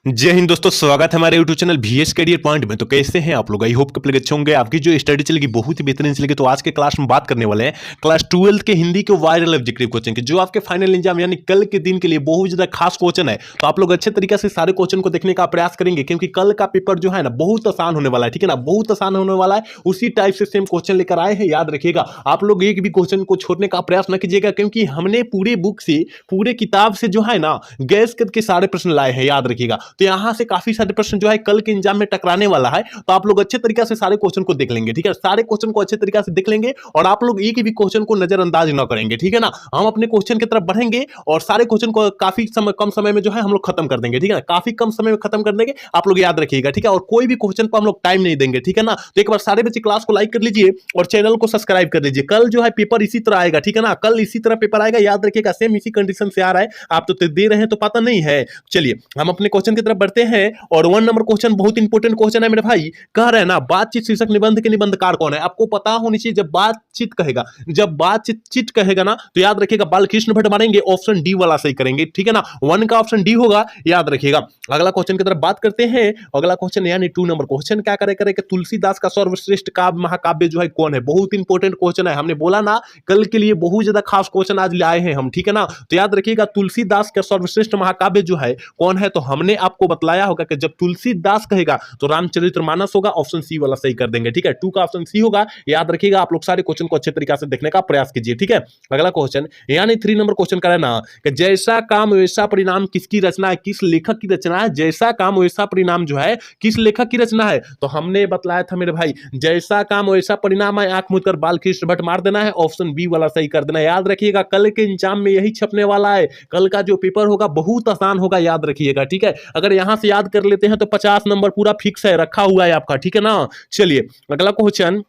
जय हिंद दोस्तों, स्वागत है हमारे YouTube channel VS career point में। तो कैसे हैं आप लोग? आई होप कि अच्छे होंगे। आपकी जो स्टडी चलेगी बहुत ही बेहतरीन चलेगी। तो आज के क्लास में बात करने वाले हैं क्लास 12 के हिंदी के वायरल ऑब्जेक्टिव क्वेश्चन के, जो आपके फाइनल एग्जाम यानी कल के दिन के लिए बहुत ज्यादा खास क्वेश्चन है। तो आप लोग अच्छे तरीके से सारे क्वेश्चन को देखने का प्रयास करेंगे, क्योंकि कल का पेपर जो है ना बहुत आसान होने वाला है। ठीक है ना, बहुत आसान होने वाला है। उसी टाइप से सेम क्वेश्चन लेकर आए हैं, याद रखिएगा। आप लोग एक भी क्वेश्चन को छोड़ने का प्रयास न कीजिएगा, क्योंकि हमने पूरे बुक से, पूरे किताब से जो है ना गैस करके सारे प्रश्न लाए हैं, याद रखिएगा। तो यहां से काफी सारे प्रश्न जो है कल के एग्जाम में टकराने वाला है। तो आप लोग अच्छे तरीके से सारे क्वेश्चन को देख लेंगे। ठीक है, सारे क्वेश्चन को अच्छे तरीके से देख लेंगे और आप लोग एक भी क्वेश्चन को नजरअंदाज ना करेंगे। ठीक है ना, हम अपने क्वेश्चन की तरफ बढ़ेंगे और सारे क्वेश्चन को काफी कम समय में जो है हम लोग खत्म कर देंगे। ठीक है ना, काफी कम समय में खत्म कर देंगे, आप लोग याद रखिएगा। ठीक है, और कोई भी क्वेश्चन पर हम लोग टाइम नहीं देंगे। ठीक है ना, तो एक बार सारे बच्चे क्लास को लाइक कर लीजिए और चैनल को सब्सक्राइब कर लीजिए। कल जो है पेपर इसी तरह आएगा। ठीक है ना, कल इसी तरह पेपर आएगा, याद रखिएगा। सेम इसी कंडीशन से आ रहा है, आप तो दे रहे हैं तो पता नहीं है। चलिए हम अपने क्वेश्चन की तरफ बढ़ते हैं और 1 नंबर क्वेश्चन बहुत इंपॉर्टेंट क्वेश्चन है मेरे भाई। कह रहे हैं ना, बातचीत शीर्षक निबंध के निबंधकार कौन है? आपको पता होनी चाहिए। जब बातचीत कहेगा, जब बातचीत चिट कहेगा ना, तो याद रखिएगा बालकृष्ण भट्ट मारेंगे, ऑप्शन डी वाला सही करेंगे। ठीक है ना, 1 का ऑप्शन डी होगा, याद रखिएगा। अगला क्वेश्चन की तरफ बात करते हैं। अगला क्वेश्चन यानी 2 नंबर क्वेश्चन क्या करे कि तुलसीदास का सर्वश्रेष्ठ काव्य महाकाव्य जो है कौन है? बहुत इंपॉर्टेंट क्वेश्चन है। हमने बोला ना कल के लिए बहुत ज्यादा खास क्वेश्चन आज लाए हैं हम। ठीक है ना, तो याद रखिएगा तुलसीदास का सर्वश्रेष्ठ महाकाव्य जो है कौन है? तो हमने आपको बतलाया होगा कि जब तुलसीदास कहेगा तो रामचरितमानस होगा, ऑप्शन सी वाला सही कर देंगे। ठीक है, 2 का ऑप्शन सी होगा, याद रखिएगा। आप लोग सारे क्वेश्चन को अच्छे तरीके से देखने का प्रयास कीजिए। ठीक है, अगला क्वेश्चन यानी 3 नंबर क्वेश्चन का है ना कि जैसा काम वैसा परिणाम किसकी रचना है? किस लेखक की रचना है? जैसा काम वैसा परिणाम जो है किस लेखक की रचना है? तो हमने बतलाया था मेरे भाई, जैसा काम वैसा परिणाम है, आंख मूंद कर बालकृष्ण भट्ट मार देना है, ऑप्शन बी वाला सही कर देना है। याद रखिएगा, कल के एग्जाम में यही छपने वाला है। कल का जो पेपर होगा बहुत आसान होगा, याद रखिएगा। ठीक है, अगर यहां से याद कर लेते हैं तो 50 नंबर पूरा फिक्स है, रखा हुआ है आपका। ठीक है ना, चलिए अगला क्वेश्चन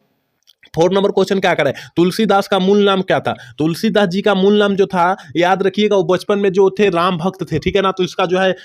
4 नंबर क्वेश्चन क्या करे? तुलसीदास का मूल नाम क्या था? तुलसीदास जी का मूल नाम जो था, याद रखिएगा, वो बचपन में जो थे राम भक्त थे। ठीक है ना, तो इसका जो है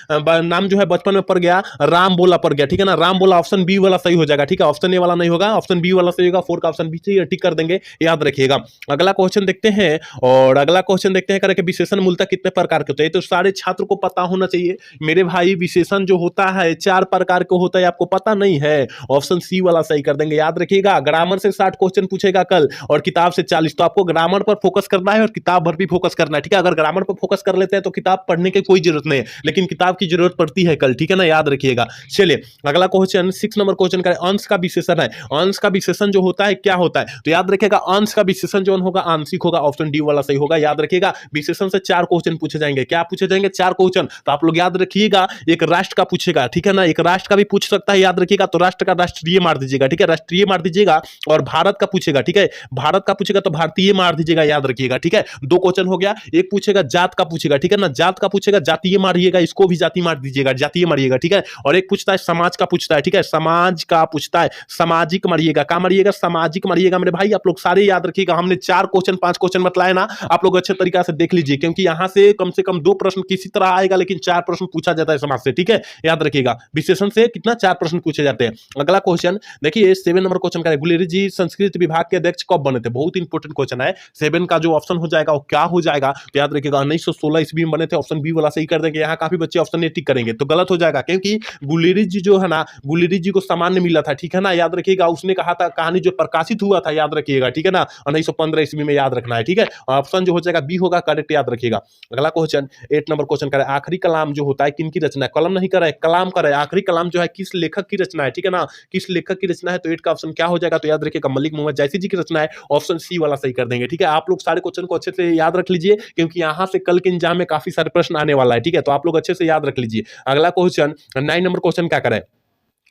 नाम जो है बचपन में पड़ गया राम बोला पड़ गया। ठीक है ना, राम बोला, ऑप्शन बी वाला सही हो जाएगा। ठीक है, ऑप्शन ए वाला नहीं होगा, ऑप्शन बी वाला सही होगा। 4 का ऑप्शन बी टिक कर देंगे, याद रखिएगा। अगला क्वेश्चन देखते हैं और अगला क्वेश्चन देखते हैं करे विशेषण मूलतः कितने प्रकार के होते हैं? तो सारे छात्र को पता होना चाहिए मेरे भाई, विशेषण जो होता है 4 प्रकार के होता है, आपको पता नहीं है? ऑप्शन सी वाला सही कर देंगे, याद रखिएगा। ग्रामर से 60 क्वेश्चन पूछेगा कल और किताब से 40, तो आपको ग्रामर पर फोकस करना है और किताब भर भी फोकस करना है। ठीक है, अगर ग्रामर पर फोकस कर लेते हैं तो किताब पढ़ने की कोई जरूरत नहीं है, लेकिन किताब की जरूरत पड़ती है कल। ठीक है ना, याद रखिएगा। चलिए अगला क्वेश्चन 6 नंबर क्वेश्चन का अंश का विशेषण है। अंश का विशेषण जो होता है क्या होता है? तो याद रखिएगा, अंश का विशेषण जो होगा आंशिक होगा, ऑप्शन डी वाला सही होगा, याद रखिएगा। विशेषण से 4 क्वेश्चन पूछे जाएंगे। क्या पूछे जाएंगे? 4 क्वेश्चन। तो आप लोग याद रखिएगा, एक राष्ट्र का पूछेगा। ठीक है ना, एक राष्ट्र का भी पूछ सकता है, याद रखिएगा। तो राष्ट्र का राष्ट्रीय मार दीजिएगा। ठीक है, राष्ट्रीय मार दीजिएगा। और भारत का पूछेगा, ठीक है, भारत का पूछेगा तो भारतीय मार दीजिएगा, याद रखिएगा। ठीक है, 2 क्वेश्चन हो गया। एक पूछेगा जात का पूछेगा, ठीक है ना, जात का पूछेगा, जातीय मारिएगा, इसको भी जाति मार दीजिएगा, जातीय मारिएगा। ठीक है, और एक पूछता है समाज का पूछता है। ठीक है, समाज का पूछता है, सामाजिक मारिएगा। क्या मारिएगा? सामाजिक मारिएगा। मेरे भाई आप लोग सारे याद रखिएगा, हमने 4 क्वेश्चन 5 क्वेश्चन बतलाए ना, आप लोग अच्छे तरीके से देख लीजिए, क्योंकि यहां से कम 2 प्रश्न किसी तरह आएगा, लेकिन 4 प्रश्न पूछा जाता है समाज से। ठीक है, याद रखिएगा, विशेषण से कितना 4 प्रश्न पूछे जाते हैं। अगला क्वेश्चन देखिए 7 नंबर क्वेश्चन का, गुलेरी जी संस्कृत विभाग के अध्यक्ष कब बने थे? बहुत इंपॉर्टेंट क्वेश्चन है। 7 का जो ऑप्शन हो जाएगा वो क्या हो जाएगा? तो याद रखिएगा 1916 ईस्वी में बने थे, ऑप्शन बी वाला सही कर देंगे। यहाँ काफी बच्चे ऑप्शन ए टिक करेंगे तो गलत हो जाएगा, क्योंकि गुलेरी जी जो है ना, गुलेरी जी को सामान्य मिला था। ठीक है ना, याद रखिएगा। उसने कहा था, कहानी जो प्रकाशित हुआ था, याद रखिएगा। ठीक है ना, 1915 ईस्वी में, याद रखना है। ठीक है, ऑप्शन जो हो जाएगा बी होगा करेक्ट, याद रखिएगा। अगला क्वेश्चन 8 नंबर क्वेश्चन का, आखिरी कलाम जो होता है किनकी रचना है? कलम नहीं कर रहा है, कलाम कर रहा है। आखिरी कलाम जो है किस लेखक की रचना है? ठीक है ना, किस लेखक की रचना है? तो 8 का ऑप्शन क्या हो जाएगा? तो याद रखिएगा मलिक मोहम्मद जैसी जी की रचना है, ऑप्शन सी वाला सही कर देंगे। ठीक है, आप लोग सारे क्वेश्चन को अच्छे से याद रख लीजिए, क्योंकि यहां से कल के एग्जाम में काफी सारे प्रश्न आने वाला है। ठीक है, तो आप लोग अच्छे से याद रख लीजिए। अगला क्वेश्चन 9 नंबर क्वेश्चन क्या करें?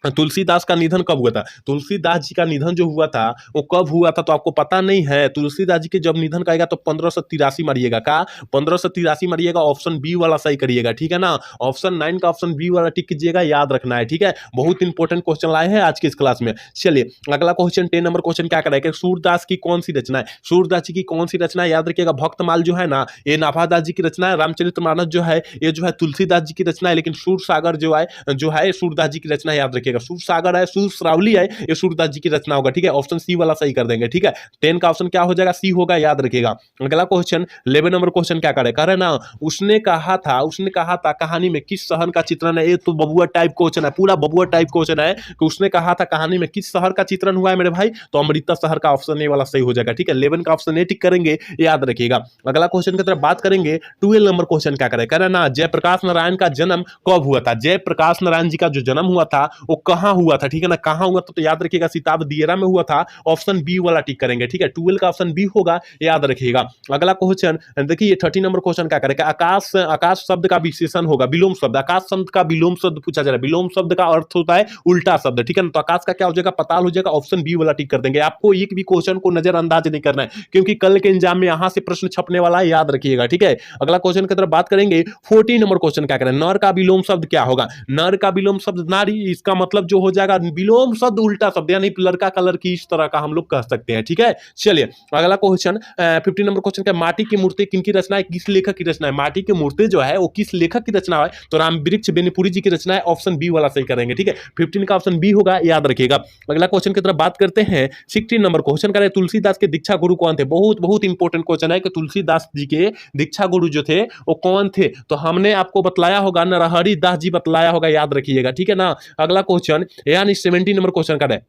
तुलसीदास का निधन कब हुआ था? तुलसीदास जी का निधन जो हुआ था वो कब हुआ था? तो आपको पता नहीं है। तुलसीदास जी के जब निधन कहेगा तो 1583 मारिएगा। का 1583 मारिएगा, ऑप्शन बी वाला सही करिएगा। ठीक है ना, ऑप्शन 9 का ऑप्शन बी वाला टिक कीजिएगा, याद रखना है। ठीक है, बहुत इंपॉर्टेंट क्वेश्चन लाए हैं आज की इस क्लास में। चलिए अगला क्वेश्चन 10 नंबर क्वेश्चन क्या करेगा? सूरदास की कौन सी रचना है? सूरदास जी की कौन सी रचना है? याद रखिएगा, भक्तमाल जो है ना, ये नाभादास जी की रचना है। रामचरितमानस जो है ये जो है तुलसीदास जी की रचना है, लेकिन सूरसागर जो है सूरदास जी की रचना है, याद रखिएगा। रखिएगा। सूरसागर है, सूरश्रावली है, ये सूरदास जी की रचना होगा। ठीक है, ऑप्शन सी वाला सही कर देंगे। ठीक है, 10 का ऑप्शन क्या हो जाएगा, सी होगा, याद रखिएगा। अगला क्वेश्चन 11 नंबर क्वेश्चन क्या करे, कह रहे ना उसने कहा था कहानी में किस शहर का चित्रण है। ये तो बबुआ टाइप क्वेश्चन है, पूरा बबुआ टाइप क्वेश्चन है कि उसने कहा था कहानी में किस शहर का चित्रण हुआ है मेरे भाई, तो अमृता शहर का ऑप्शन ए वाला सही हो जाएगा। ठीक है, 11 का ऑप्शन ए टिक करेंगे, याद रखिएगा। अगला क्वेश्चन की तरफ बात करेंगे, 12 नंबर क्वेश्चन क्या करे, कह रहे ना जयप्रकाश नारायण का जन्म कब हुआ था। जयप्रकाश नारायण जी का जो जन्म हुआ था वो कहां हुआ था। ठीक है ना, कहां हुआ था, तो याद रखिएगा सिताब दियरा में हुआ था, ऑप्शन बी वाला टिक करेंगे। ठीक है, 12 का ऑप्शन बी होगा, याद रखिएगा। अगला क्वेश्चन देखिए 13 नंबर क्वेश्चन क्या करेगा, आकाश आकाश शब्द का विशेषण होगा विलोम शब्द। आकाश शब्द का विलोम शब्द पूछा जा रहा है, विलोम शब्द का अर्थ होता है उल्टा शब्द। ठीक है ना, तो आकाश का क्या हो जाएगा, पताल हो जाएगा, ऑप्शन बी वाला टिक कर देंगे। आपको एक भी क्वेश्चन को नजरअंदाज नहीं करना है, क्योंकि कल के एग्जाम में यहां से प्रश्न छपने वाला है, याद रखिएगा। ठीक है, अगला क्वेश्चन की तरफ बात करेंगे, 14 नंबर क्वेश्चन क्या करें, नर का विलोम शब्द क्या होगा। नर का विलोम शब्द नारी, इसका मतलब जो हो जाएगा विलोम शब्द उल्टा शब्द, यानी लड़का का लड़की, इस तरह का हम लोग कह सकते हैं। ठीक है, चलिए अगला क्वेश्चन 15 नंबर क्वेश्चन क्या, माटी की मूर्ति किनकी रचना है, किस लेखक की रचना है। माटी की मूर्ति जो है वो किस लेखक की रचना है, तो राम वृक्ष बेनीपुरी जी की रचना है, ऑप्शन बी वाला सही करेंगे। ठीक है, 15 का ऑप्शन बी होगा, याद रखिएगा। अगला क्वेश्चन की तरफ बात करते हैं, 16 नंबर क्वेश्चन करें, तुलसीदास के दीक्षा गुरु कौन थे। बहुत बहुत इंपॉर्टेंट क्वेश्चन है कि तुलसीदास जी के दीक्षा गुरु जो थे वो कौन थे, तो हमने आपको बतलाया होगा, नरहरि दास जी बतलाया होगा, याद रखिएगा। ठीक है ना, अगला क्वेश्चन यानी 17 नंबर क्वेश्चन करें,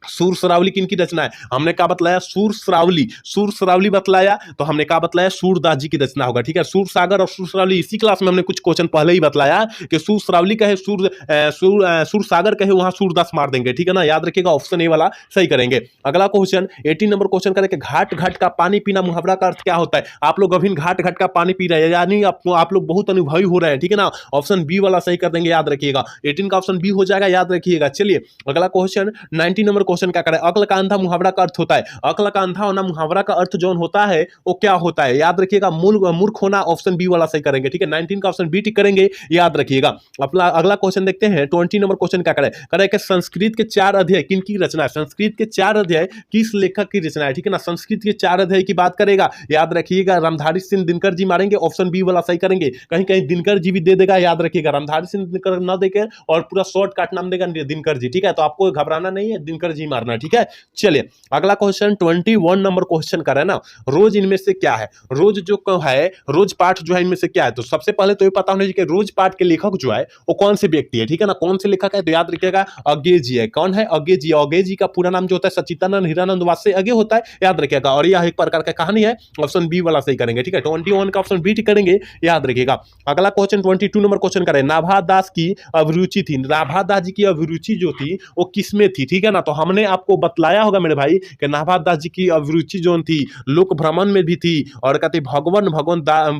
सूरश्रावली किनकी रचना है। हमने क्या बतलाया, सूरश्रावली बतलाया, तो हमने क्या बतलाया, सूरदास जी की रचना होगा। ठीक है, सूरसागर और सूरश्रावली इसी क्लास में हमने कुछ क्वेश्चन पहले ही बतलाया कि सूरश्रावली कहे सूरसागर कहे वहां सूरदास मार देंगे। ठीक है ना, याद रखिएगा, ऑप्शन ए वाला सही करेंगे। अगला क्वेश्चन 18 नंबर क्वेश्चन करेंगे, घाट घाट का पानी पीना मुहावरा का अर्थ क्या होता है। आप लोग अभी घाट घाट का पानी पी रहे हैं, यानी आप लोग बहुत अनुभवी हो रहे हैं। ठीक है ना, ऑप्शन बी वाला सही कर देंगे, याद रखिएगा। 18 का ऑप्शन बी हो जाएगा, याद रखिएगा। चलिए अगला क्वेश्चन 19 नंबर क्वेश्चन क्या करें, अक्ल का अंधा मुहावरा का अर्थ होता है। अक्ल का अंधा होना मुहावरा का अर्थ जो होता है वो क्या होता है, याद रखिएगा, मूर्ख होना, ऑप्शन बी वाला सही करेंगे। ठीक है, 19 का ऑप्शन बी टिक करेंगे, याद रखिएगा। अपना अगला क्वेश्चन देखते हैं, 20 नंबर क्वेश्चन क्या करें कि संस्कृत के 4 अध्याय किनकी रचना है। संस्कृत के 4 अध्याय किस लेखक की रचना है। ठीक है ना, संस्कृत के 4 अध्याय की बात करेगा, याद रखिएगा, रामधारी सिंह दिनकर जी मारेंगे, ऑप्शन बी वाला सही करेंगे। कहीं कहीं दिनकर जी भी दे देगा, याद रखिएगा, रामधारी सिंह दिनकर ना देकर और पूरा शॉर्टकट नाम देगा दिनकर जी। ठीक है, तो आपको घबराना नहीं है, दिनकर जी मारना। ठीक है, चलिए अगला क्वेश्चन 21 नंबर क्वेश्चन कर रहे हैं ना, रोज इनमें से क्या है। रोज जो है, रोज पाठ जो है इनमें से क्या है, तो सबसे पहले तो ये पता होना चाहिए कि रोज पाठ के लेखक जो है वो कौन से व्यक्ति है। ठीक है ना, कौन से लेखक है, तो याद रखिएगा अज्ञे जी है। कौन है, अज्ञे जी। अज्ञे जी का पूरा नाम जो होता है सच्चिदानंद हीरानंद वात्स्य अज्ञे होता है, याद रखिएगा, और यह एक प्रकार का कहानी है, ऑप्शन बी वाला सही करेंगे। ठीक है, 21 का ऑप्शन बी टिक करेंगे, याद रखिएगा। अगला क्वेश्चन 22 नंबर क्वेश्चन करें, नाभा दास की अभिरुचि थी। नाभा दास जी की अभिरुचि जो थी वो किसमें थी। ठीक है ना, तो हमने आपको बतलाया होगा मेरे भाई कि नाभा दास जी की अभिरुचि जो थी लोक भ्रमण में भी थी, और कहते भगवान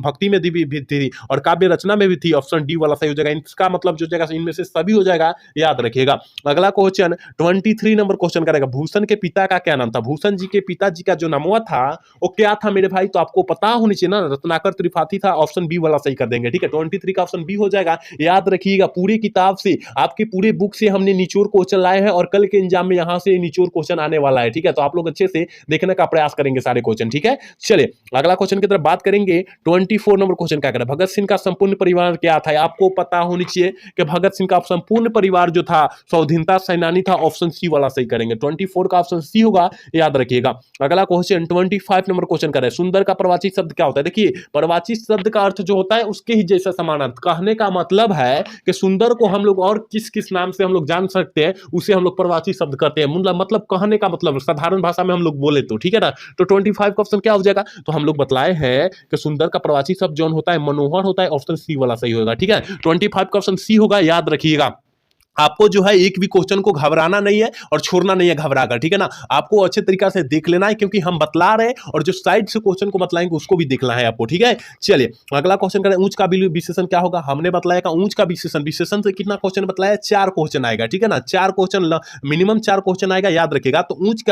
भक्ति में भी थी, और काव्य रचना में भी थी, ऑप्शन डी वाला सही हो जाएगा। इसका मतलब जो जाएगा इनमें से सभी हो जाएगा, याद रखिएगा। अगला क्वेश्चन 23 नंबर क्वेश्चन करेगा, भूषण के पिता का क्या नाम था। भूषण जी के पिताजी का जो नाम था वो क्या था मेरे भाई, तो आपको पता होनी चाहिए ना, रत्नाकर त्रिपाठी था, ऑप्शन बी वाला सही कर देंगे। ठीक है, 23 का ऑप्शन बी हो जाएगा, याद रखिएगा। पूरी किताब से, आपके पूरे बुक से हमने निचोड़ क्वेश्चन लाए हैं, और कल के एग्जाम में यहां से निचोड़ क्वेश्चन आने वाला है। ठीक है, तो आप लोग अच्छे से देखने का प्रयास करेंगे सारे क्वेश्चन। ठीक है, चलिए अगला क्वेश्चन की तरफ बात करेंगे, 24 नंबर क्वेश्चन क्या करें, भगत सिंह का संपूर्ण परिवार क्या था। आपको पता होनी चाहिए कि भगत सिंह का संपूर्ण परिवार जो था स्वाधीनता सेनानी था, ऑप्शन सी वाला सही करेंगे। 24 का ऑप्शन सी होगा, याद रखिएगा। अगला क्वेश्चन 25 नंबर क्वेश्चन करें, सुंदर का प्रवाची शब्द क्या होता है। देखिए प्रवाची शब्द का अर्थ जो होता है उसके ही जैसा समान अर्थ, कहने का मतलब है कि सुंदर को हम लोग और किस किस नाम से हम लोग जान सकते हैं, उसे हम लोग प्रवाची शब्द करते हैं। मतलब कहने का मतलब साधारण भाषा में हम लोग बोले तो, ठीक है ना। तो 25 का ऑप्शन क्या हो जाएगा, तो हम लोग बतलाए हैं कि सुंदर का प्रवाची शब्द जो होता है मनोहर होता है, ऑप्शन सी वाला सही होगा। ठीक है, 25 का ऑप्शन सी होगा, याद रखिएगा। आपको जो है एक भी क्वेश्चन को घबराना नहीं है और छोड़ना नहीं है घबरा कर, ठीक है ना। आपको अच्छे तरीके से देख लेना है, क्योंकि हम बतला रहे हैं, और जो साइड से क्वेश्चन को बतलाएंगे उसको भी देखना है आपको, ठीक है। चलिए अगला क्वेश्चन करें, ऊंच का विशेषण क्या होगा। हमने बतलाया ऊंच का विशेषण से कितना क्वेश्चन बतलाया, 4 क्वेश्चन आएगा, ठीक है ना। 4 क्वेश्चन, मिनिमम 4 क्वेश्चन आएगा, याद रखिएगा। तो ऊंच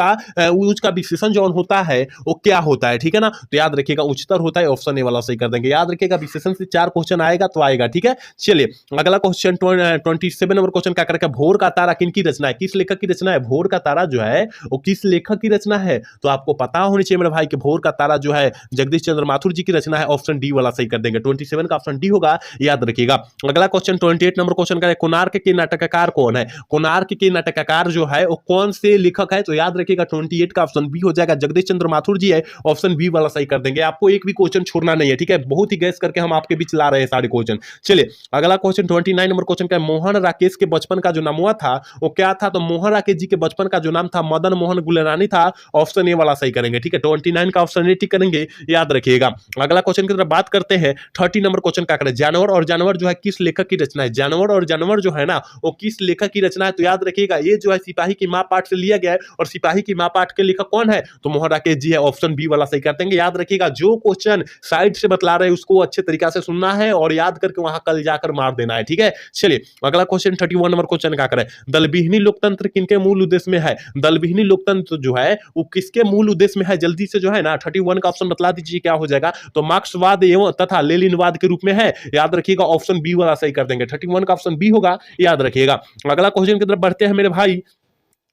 का विशेषण जो होता है वो क्या होता है, ठीक है ना। तो याद रखिएगा उच्चतर होता है, ऑप्शन ए वाला सही कर देंगे। याद रखिएगा विशेषण से 4 क्वेश्चन आएगा तो आएगा, ठीक है। चलिए अगला क्वेश्चन 27 नंबर क्वेश्चन क्वेश्चन क्या करेगा, भोर का तारा किनकी रचना है, किस लेखक की रचना है, भोर का तारा जो है वो किस लेखक की रचना है, तो आपको पता होनी चाहिए मेरे भाई कि भोर का तारा जो है जगदीश चंद्र माथुर जी की रचना है। ऑप्शन डी वाला सही कर देंगे, 27 का ऑप्शन डी होगा, याद रखिएगा। अगला क्वेश्चन 28 नंबर क्वेश्चन का है, कोणार्क के नाटककार कौन है, कोणार्क के नाटककार जो है वो कौन से लेखक है, तो याद रखिएगा 28 का ऑप्शन बी हो जाएगा, जगदीश चंद्र माथुर जी है, ऑप्शन बी वाला सही कर देंगे। आपको एक भी क्वेश्चन छोड़ना नहीं है, ठीक है, बहुत ही गैस करके हम आपके बीच ला रहे हैं सारे क्वेश्चन। चलिए अगला क्वेश्चन 29 नंबर क्वेश्चन का, मोहन राकेश के बचपन का जो नाम हुआ था वो क्या था, तो मोहन राकेश जी के बचपन का जो नाम था मदन मोहन गुलरानी था, ऑप्शन ए वाला सही करेंगे, ठीक है, 29 का ऑप्शन ए टिक करेंगे, याद रखिएगा। अगला क्वेश्चन की तरफ बात करते हैं, 30 नंबर क्वेश्चन क्या करें, जानवर और जानवर जो है किस लेखक की रचना है, जानवर और जानवर जो है ना वो किस लेखक की रचना है, तो याद रखिएगा ये जो है सिपाही की मां पाठ से लिया गया है, और सिपाही की मां पाठ के लेखक कौन है, तो मोहन राकेश जी है, ऑप्शन बी वाला सही कर देंगे। याद रखिएगा जो क्वेश्चन साइड से बतला रहे हैं उसको अच्छे तरीके से सुनना है और याद करके वहां कल जाकर मार देना है, ठीक है। चलिए अगला क्वेश्चन 31 नंबर क्वेश्चन क्या करें, दलविहीनी लोकतंत्र किनके मूल उद्देश्य में है, दलविहीनी लोकतंत्र जो है वो किसके मूल उद्देश्य में है, जल्दी से जो है ना 31 का ऑप्शन बतला दीजिए क्या हो जाएगा, तो मार्क्सवाद एवं तथा लेनिनवाद के रूप में है, याद रखिएगा, ऑप्शन बी वाला सही कर देंगे, 31 का ऑप्शन बी होगा, याद रखिएगा। अगला क्वेश्चन की तरफ बढ़ते हैं मेरे भाई,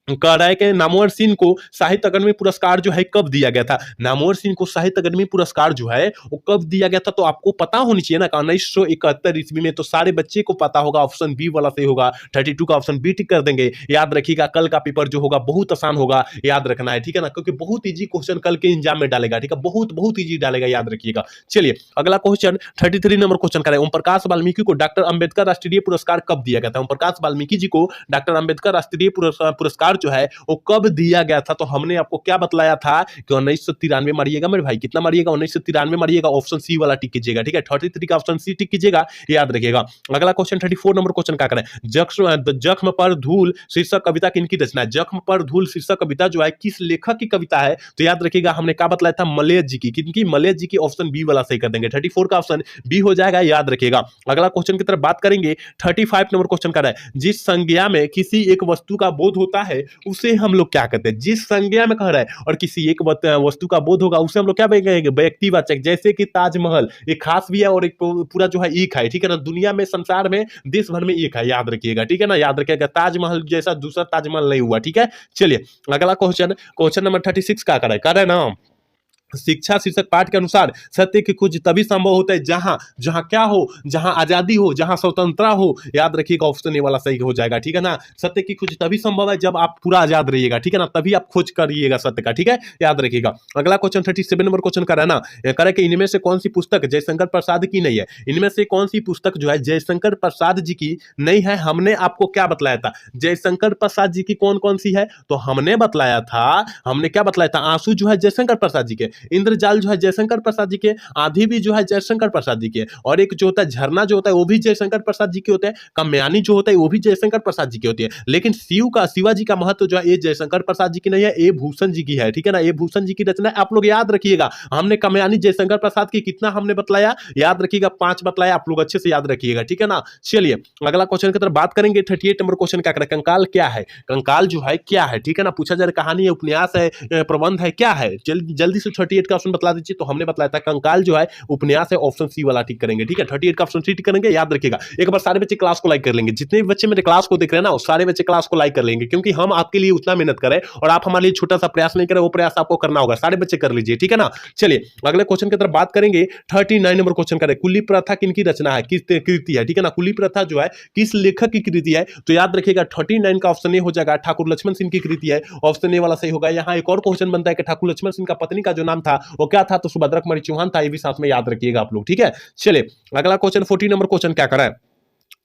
कह रहा है कि नामवर सिंह को साहित्य अकादमी पुरस्कार जो है कब दिया गया था, नामवर सिंह को साहित्य अकादमी पुरस्कार जो है वो कब दिया गया था, तो आपको पता होनी चाहिए ना, 1971 ईस्वी में, तो सारे बच्चे को पता होगा, ऑप्शन बी वाला सही होगा, 32 का ऑप्शन बी टिक कर देंगे। याद रखिएगा कल का पेपर जो होगा बहुत आसान होगा, याद रखना है, ठीक है ना, क्योंकि बहुत ईजी क्वेश्चन कल के एग्जाम में डालेगा, ठीक है, बहुत बहुत ईजी डालेगा, याद रखिएगा। चलिए अगला क्वेश्चन 33 नंबर क्वेश्चन करें, ओम प्रकाश वाल्मीकि को डॉक्टर अंबेडकर राष्ट्रीय पुरस्कार कब दिया गया था, ओम प्रकाश वाल्मीकि जी को डॉक्टर अंबेडकर राष्ट्रीय पुरस्कार जो है वो कब दिया गया था, तो हमने आपको क्या बतलाया था कि 1993 मारिएगा मेरे भाई, कितना मारिएगा, 1993 मारिएगा, ऑप्शन सी वाला टिक कीजिएगा, ठीक है, 33 का ऑप्शन सी टिक कीजिएगा, याद रखिएगा। अगला क्वेश्चन 34 नंबर क्वेश्चन क्या करें, जख्म पर धूल शीर्षक कविता किनकी रचना है, जख्म पर धूल शीर्षक कविता जो है किस लेखक की कविता है, तो याद रखिएगा हमने क्या बतलाया था, मलय जी की, किनकी, मलय जी की, ऑप्शन बी वाला सही कर देंगे, 34 का ऑप्शन बी हो जाएगा, याद रखिएगा। अगला क्वेश्चन की तरफ बात करेंगे, 35 नंबर क्वेश्चन कर रहा है, जिस संज्ञा में किसी एक वस्तु का बोध होता है उसे हम लोग क्या कहते हैं, जिस संज्ञा में कह रहा है और किसी एक वस्तु का बोध होगा उसे हम लोग क्या कहेंगे, व्यक्तिवाचक, जैसे कि ताजमहल एक खास भी है और एक पूरा जो है एक है, ठीक है ना, दुनिया में, संसार में, देश भर में एक है, याद रखिएगा, ठीक है ना, याद रखिएगा, ताजमहल जैसा दूसरा ताजमहल नहीं हुआ, ठीक है। चलिए अगला क्वेश्चन नंबर 36 का कर रहा है ना, शिक्षा शीर्षक पाठ के अनुसार सत्य की खोज तभी संभव होता है जहां जहां क्या हो, जहां आजादी हो, जहां स्वतंत्रता हो, याद रखिएगा, ऑप्शन ए वाला सही हो जाएगा, ठीक है ना, सत्य की खोज तभी संभव है जब आप पूरा आजाद रहिएगा, ठीक है ना, तभी आप खोज करिएगा सत्य का, ठीक है, याद रखिएगा। अगला क्वेश्चन 37 नंबर क्वेश्चन का रहना करे कि इनमें से कौन सी पुस्तक जयशंकर प्रसाद की नहीं है, इनमें से कौन सी पुस्तक जो है जयशंकर प्रसाद जी की नहीं है, हमने आपको क्या बतलाया था, जयशंकर प्रसाद जी की कौन कौन सी है, तो हमने बतलाया था, हमने क्या बतलाया था, आंसू जो है जयशंकर प्रसाद जी के, इंद्रजाल जो है जयशंकर प्रसाद जी के, आंधी भी जो है जयशंकर प्रसाद जी के, और एक जो होता है झरना जो होता है वो भी जयशंकर प्रसाद जी के होते हैं, कामयानी जो होता है वो भी जयशंकर प्रसाद जी की होती है, लेकिन शिवाजी का महत्व जो है ये जयशंकर प्रसाद जी की नहीं है, ये भूषण जी की है, ठीक है ना, ये भूषण जी की रचना है, आप लोग याद रखिएगा। हमने कामयानी जयशंकर प्रसाद की कितना हमने बतलाया, याद रखिएगा, 5 बतलाया, आप लोग अच्छे से याद रखिएगा, ठीक है ना। चलिए अगला क्वेश्चन की तरफ बात करेंगे, 38 नंबर क्वेश्चन क्या करें, कंकाल क्या है, कंकाल जो है क्या है, ठीक है ना, पूछा जा रहा कहानी है, उपन्यास है, प्रबंध है, क्या है, जल्दी से 38 का ऑप्शन बतला दीजिए, तो हमने बतलाया था कंकाल जो है उपन्यास है, ऑप्शन सी वाला टिक करेंगे, ठीक है, 38 का ऑप्शन सी टिक करेंगे, याद रखिएगा। एक बार सारे बच्चे क्लास को लाइक कर लेंगे, जितने भी बच्चे मेरे क्लास को देख रहे हैं ना सारे बच्चे क्लास को लाइक कर लेंगे, क्योंकि हम आपके लिए उतना मेहनत करें और आप हमारे लिए छोटा सा प्रयास नहीं करें, वो प्रयास आपको करना होगा, सारे बच्चे कर लीजिए, ठीक है ना। चलिए अगले क्वेश्चन की तरफ बात करेंगे, 39 नंबर क्वेश्चन करें, कुली प्रथा किनकी रचना है, किस कृति है, ठीक है ना, कुली प्रथा जो है किस लेखक की कृति है, तो याद रखिएगा 39 का ऑप्शन ए हो जाएगा, ठाकुर लक्ष्मण सिंह की कृति है, ऑप्शन ए वाला सही होगा। यहाँ एक और क्वेश्चन बनता है कि ठाकुर लक्ष्मण सिंह का पत्नी का जो नाम था वो क्या था, तो सुभद्रा कुमारी चौहान था, ये भी साथ में याद रखिएगा आप लोग, ठीक है। चलिए अगला क्वेश्चन 40 नंबर क्वेश्चन क्या करा है,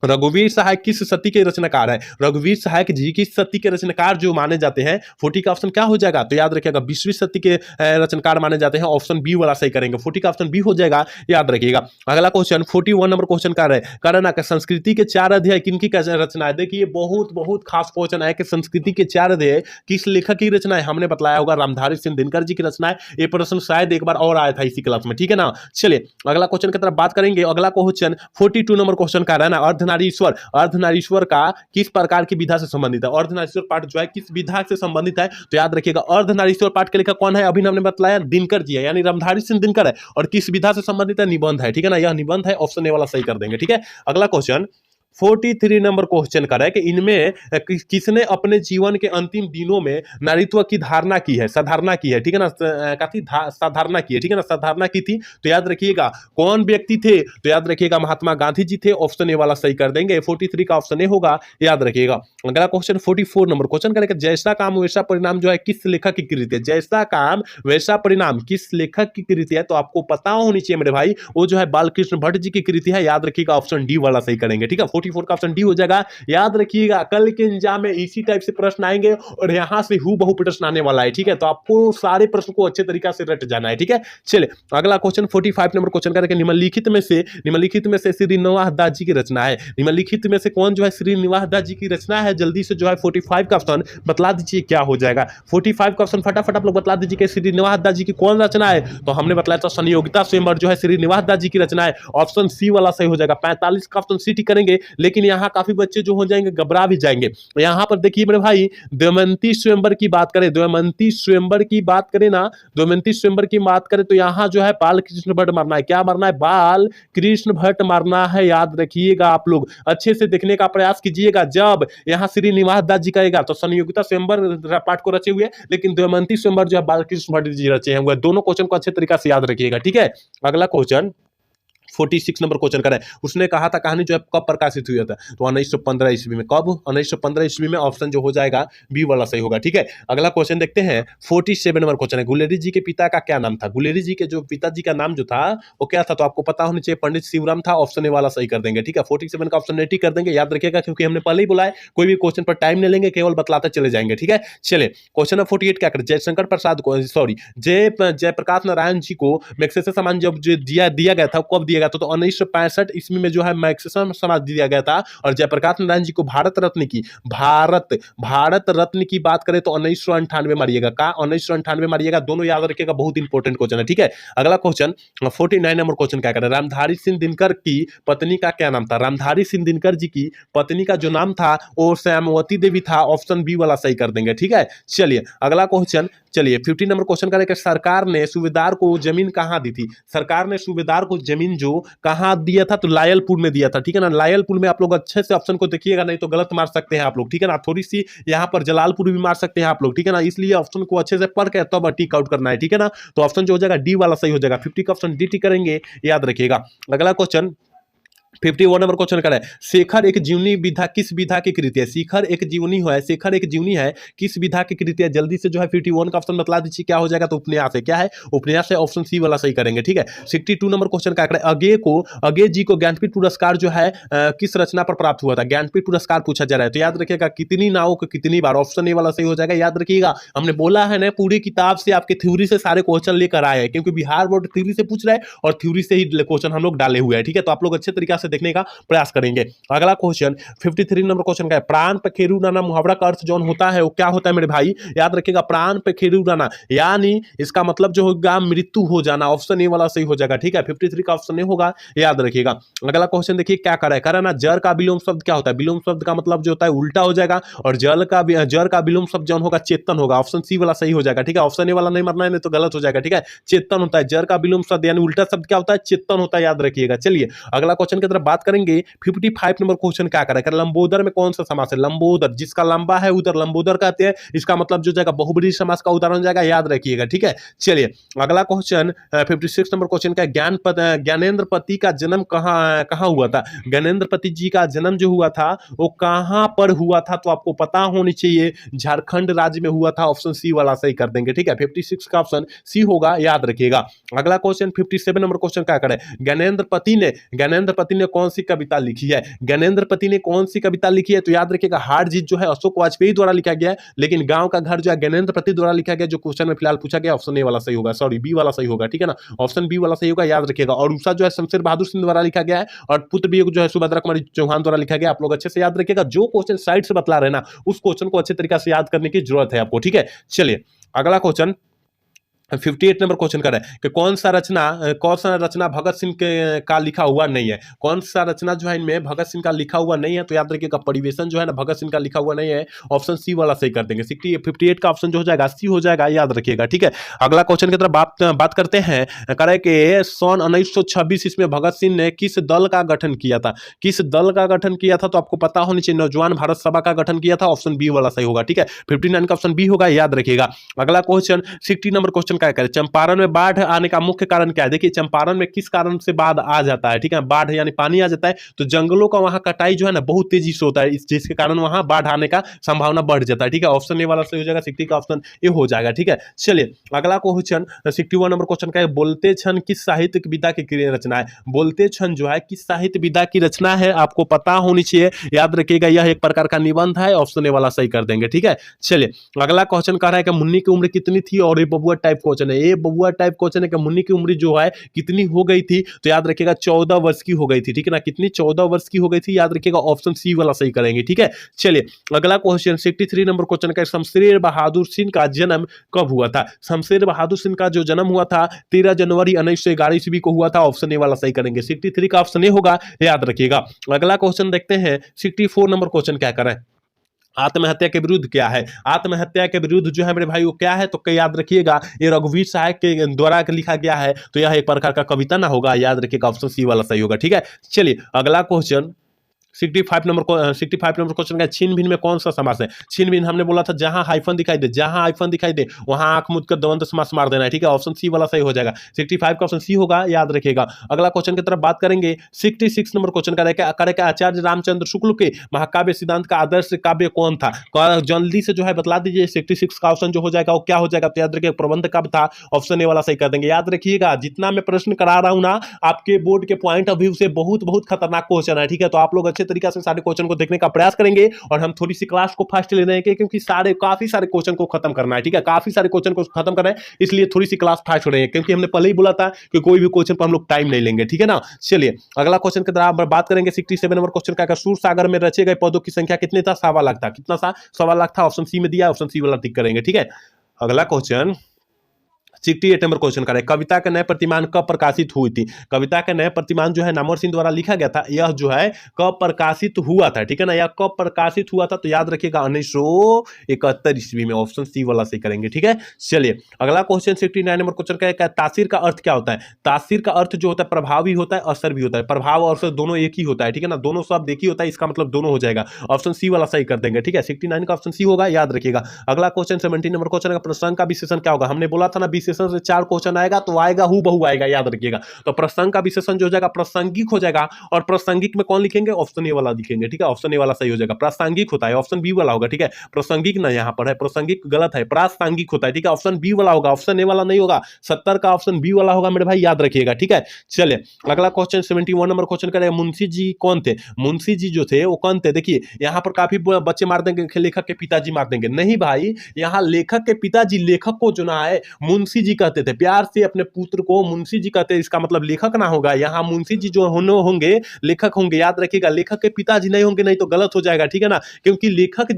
रघुवीर सहाय किस सती के रचनाकार है, रघुवीर सहाय जी किस सती के रचनाकार जो माने जाते हैं, 40 का ऑप्शन क्या हो जाएगा, तो याद रखिएगा 20वीं सती के रचनाकार माने जाते हैं, ऑप्शन बी वाला सही करेंगे, 40 का ऑप्शन बी हो जाएगा, याद रखिएगा। अगला क्वेश्चन 41 नंबर क्वेश्चन का करना का संस्कृति के 4 अध्याय किनकी रचना है, देखिए बहुत बहुत खास क्वेश्चन है कि संस्कृति के 4 अध्याय किस लेखक की रचना है, हमने बतलाया होगा रामधारी सिंह दिनकर जी की रचना है, ये प्रश्न शायद एक बार और आया था इसी क्लास में, ठीक है ना। चलिए अगला क्वेश्चन की तरफ बात करेंगे, अगला क्वेश्चन 42 नंबर क्वेश्चन का रहना, अर्धनारीश्वर, अर्धनारीश्वर का किस प्रकार की विधा से संबंधित है, अर्धनारीश्वर पाठ जो है किस विधा से संबंधित है, तो याद रखिएगा अर्धनारीश्वर पाठ के लेखक कौन है, अभी हमने बताया दिनकर जी है, यानी रामधारी सिंह दिनकर है, और किस विधा से संबंधित है, निबंध है, ठीक है ना, यह निबंध है, ऑप्शन ए वाला सही कर देंगे, ठीक है। अगला क्वेश्चन 43 नंबर क्वेश्चन कर रहा है कि इनमें किसने अपने जीवन के अंतिम दिनों में नारीत्व की धारणा की है, साधारणा की है, ठीक है ना, काफी साधारणा की है, ठीक है ना, साधारणा की थी। तो याद रखिएगा कौन व्यक्ति थे, तो याद रखिएगा महात्मा गांधी जी थे। ऑप्शन ए वाला सही कर देंगे, 43 का ऑप्शन ए होगा, याद रखिएगा। अगला क्वेश्चन 44 नंबर क्वेश्चन करेंगे, जैसा काम वैसा परिणाम जो है किस लेखक की कृति है। जैसा काम वैसा परिणाम किस लेखक की कृति है, तो आपको पता होनी चाहिए मेरे भाई, वो जो है बालकृष्ण भट्ट जी की कृति है, याद रखिएगा ऑप्शन डी वाला सही करेंगे, ठीक है। 44 का ऑप्शन डी हो जाएगा। याद रखिएगा कल के एग्जाम में इसी टाइप से प्रश्न आएंगे और यहां से हूबहू प्रश्न आने वाला है, ठीक है। तो आपको सारे प्रश्न को अच्छे तरीके से रट जाना है, ठीक है। चलिए अगला क्वेश्चन 45 नंबर क्वेश्चन करेंगे, निम्नलिखित में से श्रीनिवास दास जी की रचना है। निम्नलिखित में से कौन जो है श्रीनिवास दास जी की रचना है, जल्दी से जो है 45 का ऑप्शन बतला दीजिए क्या हो जाएगा। 45 का ऑप्शन फटाफट आप लोग बतला दीजिए कि श्रीनिवास दास जी की कौन रचना है। तो हमने बताया था संयोगिता स्वयंवर जो है श्रीनिवास दास जी की रचना है, ऑप्शन सी वाला सही हो जाएगा। 45 का ऑप्शन सी टिक करेंगे, लेकिन यहाँ काफी बच्चे जो हो जाएंगे घबरा भी जाएंगे। यहाँ पर देखिए मेरे भाई, दमयंती स्वयंवर की बात करें, दमयंती स्वयंवर की बात करें ना, दमयंती स्वयंवर की बात करें तो यहाँ जो है बाल कृष्ण भट्ट मारना है। क्या मारना है? बाल कृष्ण भट्ट मारना है। याद रखिएगा, आप लोग अच्छे से देखने का प्रयास कीजिएगा। जब यहाँ श्रीनिवास दास जी कहेगा तो संयोगिता स्वयंवर पाठ को रचे हुए, लेकिन दमयंती स्वयंवर जो है बालकृष्ण भट्ट जी रचे हैं। दोनों क्वेश्चन को अच्छे तरीके से याद रखिएगा, ठीक है। अगला क्वेश्चन 46 नंबर क्वेश्चन करें, उसने कहा था कहानी जो है कब प्रकाशित हुआ था, तो 1915 ईस्वी में। कब? 1915 ईस्वी में। ऑप्शन जो हो जाएगा बी वाला सही होगा, ठीक है। अगला क्वेश्चन देखते हैं 47 नंबर क्वेश्चन है, गुलेरी जी के पिता का क्या नाम था। गुलेरी जी के जो पिताजी का नाम जो था वो क्या था, तो आपको पता होना चाहिए पंडित शिवराम था। ऑप्शन ए वाला सही कर देंगे, ठीक है। 47 का ऑप्शन ए कर देंगे, याद रखिएगा, क्योंकि हमने पहले ही बोला है कोई भी क्वेश्चन पर टाइम नहीं लेंगे, केवल बतलाते चले जाएंगे, ठीक है। चलिए क्वेश्चन नंबर 48 क्या करें, जयशंकर प्रसाद को, सॉरी जयप्रकाश नारायण जी को मैग्सेसे सम्मान जब दिया गया था, कब दिया गया था, तो 1965 ईस्वी में जो है मैग्सेसे सम्मान दिया गया था। और जयप्रकाश नारायण जी को भारत रत्न की बात करें तो 1998 मारिएगा। का 1998 मारिएगा, दोनों याद रखिएगा, बहुत इंपॉर्टेंट क्वेश्चन है, ठीक है। अगला क्वेश्चन 49 नंबर क्वेश्चन क्या करें, रामधारी सिंह दिनकर की पत्नी का क्या नाम था। रामधारी सिंह दिनकर जी की पत्नी का जो नाम था वो श्यामवती देवी था। ऑप्शन बी वाला सही कर देंगे, ठीक है। चलिए अगला क्वेश्चन, चलिए 50 नंबर क्वेश्चन करें कि सरकार ने सूबेदार को जमीन कहां दी थी। सरकार ने सूबेदार को जमीन जो कहां दिया था, तो लायलपुर में दिया था, ठीक है ना। लायलपुर में। आप लोग अच्छे से ऑप्शन को देखिएगा, नहीं तो गलत मार सकते हैं आप लोग, ठीक है ना। थोड़ी सी यहाँ पर जलालपुर भी मार सकते हैं आप लोग, ठीक है ना। इसलिए ऑप्शन को अच्छे से पढ़ के तब टिक आउट करना है, ठीक है ना। तो ऑप्शन जो हो जाएगा डी वाला सही हो जाएगा। 50 का ऑप्शन डी टिक करेंगे, याद रखिएगा। अगला क्वेश्चन 51 नंबर क्वेश्चन कर है, शेखर एक जीवनी विधा किस विधा की कृति है। शेखर एक जीवनी है किस विधा की कृति है। जल्दी से जो है 51 का ऑप्शन बतला दीजिए क्या हो जाएगा, तो उपन्यास है। क्या है? उपन्यास है। ऑप्शन सी वाला सही करेंगे, ठीक है। 62 नंबर क्वेश्चन क्या करें, अगे जी को ज्ञानपीठ पुरस्कार जो है किस रचना पर प्राप्त हुआ था। ज्ञानपीठ पुरस्कार पूछा जा रहा है, तो याद रखिएगा कितनी नावों को कितनी बार। ऑप्शन ए वाला सही हो जाएगा, याद रखिएगा। हमने बोला है ना, पूरी किताब से आपके थ्योरी से सारे क्वेश्चन लेकर आए हैं, क्योंकि बिहार बोर्ड थ्योरी से पूछ रहा है और थ्योरी से ही क्वेश्चन हम लोग डाले हुए हैं, ठीक है। तो आप लोग अच्छे तरीके से देखने का प्रयास करेंगे। अगला क्वेश्चन 53 नंबर क्वेश्चन का है, प्राण पे खेरू राना मुहावरा का अर्थ जौन होता है वो क्या होता है मेरे भाई, याद रखिएगा। प्राण पे खेरू राना यानी इसका मतलब जो होगा मृत्यु हो जाना। ऑप्शन ए वाला सही हो जाएगा, ठीक है। 53 का ऑप्शन ए होगा, याद रखिएगा। अगला क्वेश्चन देखिए क्या कर रहा है ना, जर का विलोम शब्द क्या होता है। विलोम शब्द का मतलब जो होता है उल्टा हो जाएगा, और जर का विलोम शब्द जौन होगा चेतन होगा। ऑप्शन सी वाला सही हो जाएगा, ठीक है। ऑप्शन ए वाला नहीं मरना है, नहीं तो गलत हो जाएगा, ठीक है। चेतन होता है, जर का विलोम शब्द यानी उल्टा शब्द क्या होता है, चेतन होता है, याद रखिएगा। चलिए अगला क्वेश्चन की तरफ बात करेंगे। 55 नंबर क्वेश्चन क्या करें, लंबोदर में कौन सा समास है। लंबोदर, जिसका लंबा है उधर लंबोदर कहते हैं। इसका मतलब जो जाएगा बहुब्रीहि समास का उदाहरण जाएगा, याद रखिएगा, ठीक है। चलिए अगला क्वेश्चन 56 नंबर क्वेश्चन का, ज्ञानेंद्र पति का जन्म कहां हुआ था। ज्ञानेंद्र पति जी का जन्म जो हुआ था वो कहां पर हुआ था, तो आपको पता होनी चाहिए, झारखंड राज्य में हुआ था। ऑप्शन सी वाला सही कर देंगे, ठीक है। 56 का ऑप्शन सी होगा, याद रखिएगा। अगला क्वेश्चन 57 नंबर क्वेश्चन क्या करें, ज्ञानेंद्र पति ने कौन सी कविता लिखी है। ज्ञानेंद्र पति ने कौन सी कविता लिखी है, तो याद रखिएगा हार जीत जो है अशोक वाजपेयी द्वारा लिखा गया है, लेकिन गांव का घर जो है ज्ञानेंद्र पति द्वारा लिखा गया, जो क्वेश्चन में फिलहाल पूछा गया। ऑप्शन ए वाला सही होगा, सॉरी बी वाला सही होगा, ठीक है ना। ऑप्शन बी वाला सही होगा, याद रखिएगा। और उषा जो है शमशेर बहादुर सिंह द्वारा लिखा गया है, और पुत्र भी जो है सुभद्रा कुमारी चौहान द्वारा लिखा गया। आप लोग अच्छे से याद रखिएगा, जो क्वेश्चन साइड से बतला रहे ना उस क्वेश्चन को अच्छे तरीके से याद करने की जरूरत है आपको, ठीक है। चलिए अगला क्वेश्चन 58 नंबर क्वेश्चन कर रहा है कि कौन सा रचना भगत सिंह के का लिखा हुआ नहीं है। कौन सा रचना जो है इनमें भगत सिंह का लिखा हुआ नहीं है, तो याद रखिएगा परिवेशन जो है ना भगत सिंह का लिखा हुआ नहीं है। ऑप्शन सी वाला सही कर देंगे। 58 का ऑप्शन जो हो जाएगा सी हो जाएगा, याद रखिएगा। ठीक है, अगला क्वेश्चन की तरफ बात करते हैं। कह रहे कि सन 1926 इसमें भगत सिंह ने किस दल का गठन किया था। किस दल का गठन किया था, तो आपको पता होनी चाहिए। नौजवान भारत सभा का गठन किया था, ऑप्शन बी वाला सही होगा। ठीक है, 59 का ऑप्शन बी होगा, याद रखिएगा। अगला क्वेश्चन 60 नंबर क्वेश्चन क्या करें, चंपारण में बाढ़ आने का मुख्य कारण क्या है। देखिए चंपारण में किस कारण से बाढ़ आ जाता है। ठीक है, बाढ़ यानी पानी आ जाता है, तो जंगलों का वहां कटाई जो है ना बहुत तेजी से होता है, जिसके कारण वहां बाढ़ आने का संभावना बढ़ जाता है। ठीक है, ऑप्शन ए वाला सही हो जाएगा, 60 का ऑप्शन ए हो जाएगा। ठीक है, चलिए अगला क्वेश्चन 61 नंबर क्वेश्चन का है, बोलते क्षण किस साहित्य विधा की रचना है। बोलते क्षण जो है किस साहित्य विधा की रचना है, आपको पता होनी चाहिए, याद रखिएगा। यह एक प्रकार का निबंध है, ऑप्शन ए वाला सही कर देंगे। ठीक है, चलिए अगला क्वेश्चन कह रहा है कि मुन्नी की उम्र कितनी थी, और ये बबुआ टाइप क्वेश्चन है। ये बबुआ टाइप क्वेश्चन है कि मुन्नी की उम्र जो है कितनी हो गई थी, तो याद रखिएगा 14 वर्ष की हो गई थी। ठीक है ना, कितनी 14 वर्ष की हो गई थी, याद रखिएगा ऑप्शन सी वाला सही करेंगे। ठीक है, चलिए अगला क्वेश्चन 63 नंबर क्वेश्चन का, शमशेर बहादुर सिंह का जन्म कब हुआ था। शमशेर बहादुर सिंह का जो जन्म हुआ था 13 जनवरी 1911 ईस्वी को हुआ था, ऑप्शन ए वाला सही करेंगे। 63 का ऑप्शन ए होगा, याद रखिएगा। अगला क्वेश्चन देखते हैं 64 नंबर क्वेश्चन क्या करें, आत्महत्या के विरुद्ध क्या है। आत्महत्या के विरुद्ध जो है मेरे भाई वो क्या है, तो याद रखिएगा ये रघुवीर साहब के द्वारा लिखा गया है, तो यह एक प्रकार का कविता ना होगा, याद रखिएगा ऑप्शन सी वाला सही होगा। ठीक है, चलिए अगला क्वेश्चन 65 नंबर क्वेश्चन का, छीन भिन में कौन सा समास है। छीन भिन हमने बोला था जहां हाइफन दिखाई दे, जहां हाइफन दिखाई दे वहां आंख मुद कर द्वंद्व समास मार देना है। ठीक है, ऑप्शन सी वाला सही हो जाएगा। 65 का ऑप्शन सी होगा, याद रखिएगा। अगला क्वेश्चन की तरफ बात करेंगे 66 नंबर क्वेश्चन का, आचार्य रामचंद्र शुक्ल के महाकाव्य सिद्धांत का आदर्श काव्य कौन था। जल्दी से जो है बतला दीजिए। 66 का ऑप्शन जो हो जाएगा वो क्या हो जाएगा, तो याद रखिए प्रबंध काव्य था, ऑप्शन ए वाला सही कर देंगे। याद रखिएगा जितना मैं प्रश्न करा रहा हूं ना आपके बोर्ड के पॉइंट ऑफ व्यू से बहुत बहुत खतरनाक क्वेश्चन है। ठीक है, तो आप लोग अच्छे तरीके से सारे क्वेश्चन को देखने का प्रयास करेंगे, और हम थोड़ी सी क्लास को फास्ट ले रहे हैं क्योंकि काफी सारे क्वेश्चन को खत्म करना है। ठीक है, काफी सारे क्वेश्चन को खत्म करना है, इसलिए थोड़ी सी क्लास फास्ट हो रही है, क्योंकि हमने पहले ही बोला था कि कोई भी क्वेश्चन पर हम लोग टाइम नहीं लेंगे। ठीक है ना, चलिए अगला क्वेश्चन की तरफ बात करेंगे 67 नंबर क्वेश्चन का, सूर सागर में रचे गए पौधों की संख्या कितने था, 1.25 लाख था। कितना सा, 1.25 लाख था, ऑप्शन सी में दिया, ऑप्शन सी वाला टिक करेंगे। ठीक है, अगला क्वेश्चन 68 नंबर क्वेश्चन करें, कविता का नए प्रतिमान कब प्रकाशित हुई थी। कविता का नए प्रतिमान जो है नामवर सिंह द्वारा लिखा गया था, यह जो है कब प्रकाशित हुआ था। ठीक है ना, यह कब प्रकाशित हुआ था, तो याद रखिएगा 1971 ईस्वी में, ऑप्शन सी वाला सही करेंगे। ठीक है, चलिए अगला क्वेश्चन 69 नंबर क्वेश्चन का, तासीर का अर्थ क्या होता है। तासीर का अर्थ जो होता है प्रभाव भी होता है, असर भी होता है। प्रभाव और असर दोनों एक ही होता है। ठीक है ना, दोनों शब्द एक ही होता है, इसका मतलब दोनों हो जाएगा, ऑप्शन सी वाला सही कर देंगे। ठीक है, 69 का ऑप्शन सी होगा, याद रखिएगा। अगला क्वेश्चन 70 नंबर क्वेश्चन का, प्रसंग का विशेषण क्या होगा। हमने बोला था ना विशेषण से 4 क्वेश्चन आएगा तो आएगा हु बहु आएगा, याद रखिएगा। तो प्रसंग का विशेषण जो हो जाएगा प्रासंगिक हो जाएगा, और प्रासंगिक में कौन लिखेंगे, ऑप्शन ए वाला लिखेंगे। ठीक है, ऑप्शन ए वाला सही हो जाएगा। प्रासंगिक होता है, ऑप्शन बी वाला होगा। ठीक है, प्रासंगिक ना यहाँ पर है, प्रासंगिक गलत है, प्रासंगिक होता है। ठीक है, ऑप्शन बी वाला होगा, ऑप्शन ए वाला नहीं होगा। 70 का ऑप्शन बी वाला होगा मेरे भाई, याद रखिएगा। ठीक है, चलिए अगला क्वेश्चन 71 नंबर क्वेश्चन करेगा, मुंशी जी कौन थे। मुंशी जी जो थे वो कौन थे। देखिए यहाँ पर काफी बच्चे मार देंगे लेखक के पिताजी मार देंगे, नहीं भाई, यहाँ लेखक के पिताजी लेखक को जो ना है मुंशी जी कहते थे, प्यार से अपने पुत्र को मुंशी जी कहते हैं, इसका मतलब लेखक ना होगा। यहाँ मुंशी जी जो होंगे लेखक होंगे, याद रखिएगा। लेखक के पिताजी नहीं होंगे, नहीं तो गलत हो जाएगा। ठीक है ना, क्योंकि लेखक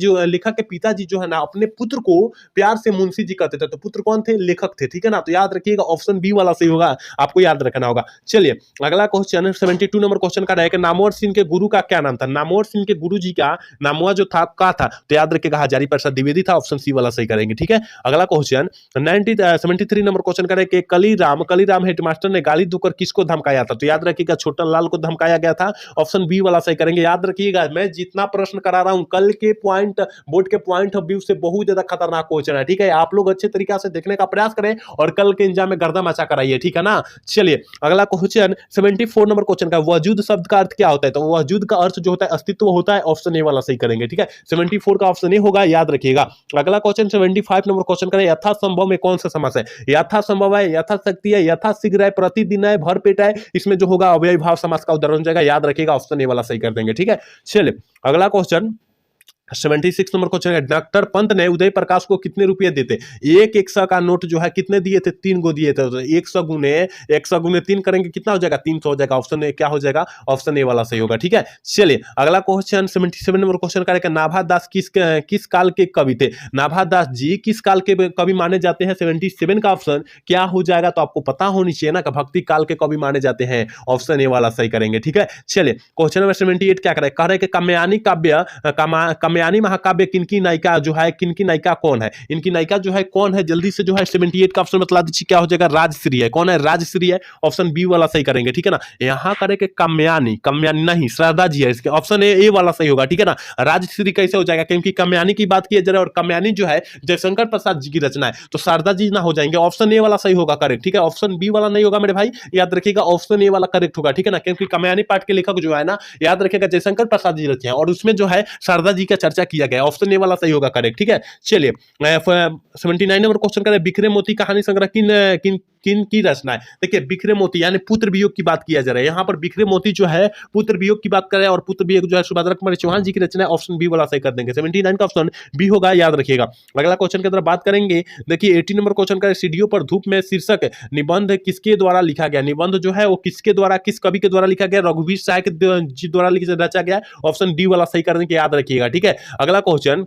के पिताजी जो है ना अपने पुत्र को प्यार से मुंशी जी कहते थे, तो पुत्र कौन थे, लेखक थे। ठीक है ना, तो याद रखिएगा ऑप्शन बी वाला सही होगा, आपको याद रखना होगा। चलिए अगला क्वेश्चन 72 नंबर क्वेश्चन का रहेगा, नामवर सिंह के गुरु का क्या नाम था। नामवर सिंह के गुरु जी का नामवा जो था का था, तो याद रखिएगा हजारी प्रसाद द्विवेदी था, ऑप्शन सी वाला सही करेंगे। ठीक है, अगला क्वेश्चन 73 नंबर क्वेश्चन करें, कलीराम हेडमास्टर ने गाली देकर किसको धमकाया था, तो याद रखिएगा छोटन लाल को धमकाया गया था, ऑप्शन बी वाला सही करेंगे। याद रखिएगा मैं जितना प्रश्न करा रहा हूं कल के पॉइंट बोर्ड के पॉइंट ऑफ व्यू से बहुत ज्यादा खतरनाक क्वेश्चन है। ठीक है, आप लोग अच्छे तरीके से देखने का प्रयास करें और कल के एग्जाम में गर्दा मचा कराइए। ठीक है ना, चलिए अगला क्वेश्चन 74 नंबर क्वेश्चन का, वजूद शब्द का अर्थ क्या होता है, तो वजूद का अर्थ जो होता है अस्तित्व होता है, ऑप्शन ए वाला सही करेंगे। ठीक है, 74 का ऑप्शन ए होगा, याद रखिएगा। अगला क्वेश्चन 75 नंबर क्वेश्चन करें, यथासंभव में कौन सा समास है। यथासंभव है, यथाशक्ति है, यथाशीघ्र है, प्रतिदिन है, भरपेट है, इसमें जो होगा अव्ययी भाव समास का उदाहरण जाएगा, याद रखिएगा ऑप्शन ए वाला सही कर देंगे। ठीक है, चलिए अगला क्वेश्चन 76 नंबर क्वेश्चन है, डॉक्टर पंत ने उदय प्रकाश को कितने रुपए देते? एक 100 का नोट जो है कितने दिए थे? 3 गो दिए थे। तो 100 गुने 3 करेंगे कितना हो जाएगा? 300 हो जाएगा। ऑप्शन ए क्या हो जाएगा? ऑप्शन ए वाला सही होगा। ठीक है, चलिए अगला क्वेश्चन 77 नंबर क्वेश्चन करेगा, नाभा दास किस काल के कवि थे? नाभा दास जी किस काल के कवि माने जाते हैं? 77 का ऑप्शन क्या हो जाएगा? तो आपको पता होनी चाहिए ना कि भक्ति काल के कवि माने जाते हैं। ऑप्शन ए वाला सही करेंगे। ठीक है, चलिए क्वेश्चन नंबर 78 क्या करें? कह रहे कि काम्यानी काव्य काम्यानी महाकाव्य किनकी नायिका जो है, किनकी नायिका कौन है? इनकी नायिका जो है कौन है? जल्दी से जो है 78 का ऑप्शन बता दीजिए क्या हो जाएगा? राजश्री है। कौन है? राजश्री है। ऑप्शन बी वाला सही करेंगे। ठीक है ना, यहां करें कि काम्यानी, काम्यानी नहीं, शारदा जी है इसके। ऑप्शन ए वाला सही होगा। ठीक है ना, राजश्री कैसे हो जाएगा? क्योंकि काम्यानी की बात की जा रही है और काम्यानी जो है जयशंकर प्रसाद जी की रचना है, तो शारदा जी ना हो जाएंगे। ऑप्शन ए वाला सही होगा करेक्ट। ठीक है, ऑप्शन बी वाला नहीं होगा मेरे भाई, याद रखिएगा ऑप्शन ए वाला करेक्ट होगा। ठीक है ना, क्योंकि काम्यानी पाठ के लेखक जो है ना, याद रखिएगा जयशंकर प्रसाद जी रचे हैं और उसमें जो है शारदा जी का चर्चा किया गया। ऑप्शन ए वाला सही होगा करेक्ट। ठीक है, चलिए 79 नंबर क्वेश्चन करें, बिखरे मोती कहानी संग्रह किन किन किन की रचना है? देखिए बिखरे मोती यानी पुत्र वियोग की बात किया जा रहा है। यहाँ पर बिखरे मोती जो है पुत्र वियोग की बात करें और पुत्र वियोग जो है सुभद्रा कुमारी चौहान जी की रचना है। ऑप्शन बी वाला सही कर देंगे। 79 का ऑप्शन बी होगा, याद रखिएगा। अगला क्वेश्चन की तरफ बात करेंगे। देखिए 80 नंबर क्वेश्चन करें, सीढ़ियों पर धूप में शीर्षक निबंध किसके द्वारा लिखा गया? निबंध जो है वो किसके द्वारा, किस कवि के द्वारा लिखा गया? रघुवीर सहाय जी द्वारा रचा गया। ऑप्शन डी वाला सही करने के याद रखिएगा। ठीक है, अगला क्वेश्चन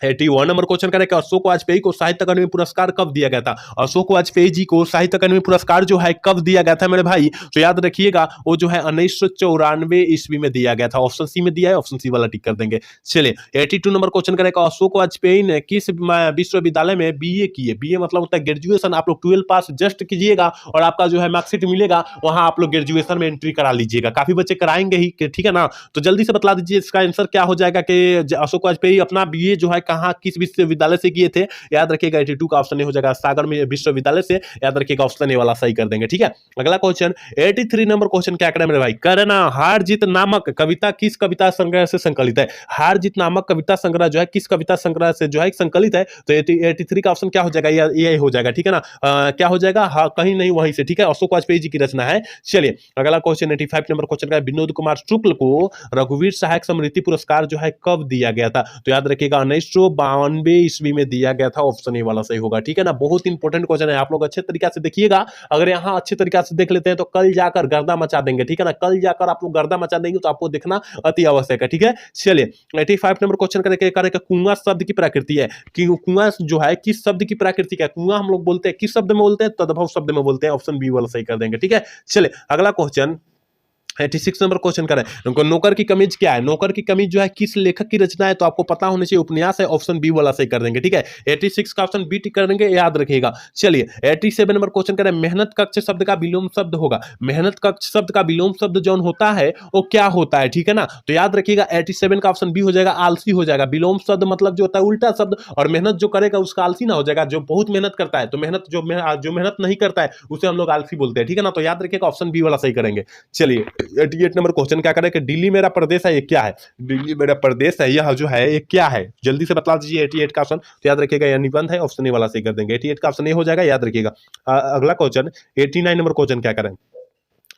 81 नंबर क्वेश्चन करें कि अशोक वाजपेयी को साहित्य अकादमी पुरस्कार कब दिया गया था? अशोक वाजपेयी जी को साहित्य अकादमी पुरस्कार जो है कब दिया गया था मेरे भाई? तो याद रखिएगा वो जो है 1994 ईस्वी में दिया गया था। ऑप्शन सी में दिया है, ऑप्शन सी वाला टिक कर देंगे। चलिए 82 नंबर क्वेश्चन करें, अशोक वाजपेयी ने किस विश्वविद्यालय में बीए किए? बीए मतलब होता है ग्रेजुएशन। आप लोग 12 पास जस्ट कीजिएगा और आपका जो है मार्कशीट मिलेगा, वहां आप लोग ग्रेजुएशन में एंट्री करा लीजिएगा। काफी बच्चे कराएंगे ही, ठीक है ना, तो जल्दी से बता दीजिए इसका आंसर क्या हो जाएगा कि अशोक वाजपेयी अपना बीए जो है कहाँ किस विश्वविद्यालय से किए थे? याद रखिएगा 82 का ऑप्शन ए हो जाएगा सागर में विश्वविद्यालय से। याद रखिएगा ऑप्शन ए वाला सही कर देंगे। ठीक है, अगला क्वेश्चन 83 नंबर क्वेश्चन क्या करें मेरे भाई? करना हार जीत नामक कविता किस कविता संग्रह से संकलित है? हार जीत नामक कविता संग्रह जो है किस कविता संग्रह से जो है संकलित है? तो 83 का ऑप्शन क्या हो जाएगा? ये हो जाएगा। ठीक है ना, क्या हो जाएगा? हाँ, कहीं नहीं वहीं से। ठीक है, अशोक वाजपेयी जी की रचना है। चलिए अगला क्वेश्चन 85 नंबर क्वेश्चन का, विनोद कुमार शुक्ल को रघुवीर सहायक स्मृति पुरस्कार जो है कब दिया गया था? तो याद रखिएगा 1992 ईस्वी में दिया गया था। ऑप्शन ए वाला सही होगा। ठीक है ना, बहुत इंपॉर्टेंट क्वेश्चन है, आप लोग अच्छे तरीके से देखिएगा। अगर यहाँ अच्छे तरीके से देख लेते हैं तो कल जाकर गर्दा मचा देंगे। ठीक है ना, कल जाकर आप लोग गर्दा मचा देंगे, तो आपको देखना अति आवश्यक है। ठीक है, चलिए 85 नंबर क्वेश्चन करें, कुआं शब्द की प्रकृति है कि कुआं जो है किस शब्द की प्रकृति है? कुआं हम लोग बोलते हैं किस शब्द में बोलते हैं? तद्भव शब्द में बोलते हैं। ऑप्शन बी वाला सही कर देंगे। ठीक है, चलिए अगला क्वेश्चन 86 नंबर क्वेश्चन करें, नौकर की कमीज क्या है? नौकर की कमीज जो है किस लेखक की रचना है? तो आपको पता होने चाहिए, उपन्यास है। ऑप्शन बी वाला सही कर देंगे। ठीक है, 86 का ऑप्शन बी टिक कर देंगे, याद रखिएगा। चलिए 87 नंबर क्वेश्चन करें, मेहनत कक्ष शब्द का विलोम शब्द होगा। मेहनत कक्ष शब्द का विलोम शब्द जो होता है वो क्या होता है? ठीक है ना, तो याद रखिएगा 87 का ऑप्शन बी हो जाएगा, आलसी हो जाएगा। विलोम शब्द मतलब जो होता है उल्टा शब्द, और मेहनत जो करेगा उसका आलसी ना हो जाएगा। जो बहुत मेहनत करता है, तो मेहनत जो मेहनत नहीं करता है उसे हम लोग आलसी बोलते हैं। ठीक है ना, तो याद रखिएगा ऑप्शन बी वाला सही करेंगे। चलिए 88 नंबर क्वेश्चन क्या करें कि दिल्ली मेरा प्रदेश है, ये क्या है? दिल्ली मेरा प्रदेश है, यह जो है ये क्या है? जल्दी से बता दीजिए 88 का ऑप्शन। तो याद रखिएगा यह निबंध है। ऑप्शन ए वाला सही कर देंगे। 88 का ऑप्शन ए हो जाएगा, याद रखिएगा। अगला क्वेश्चन 89 नंबर क्वेश्चन क्या करें?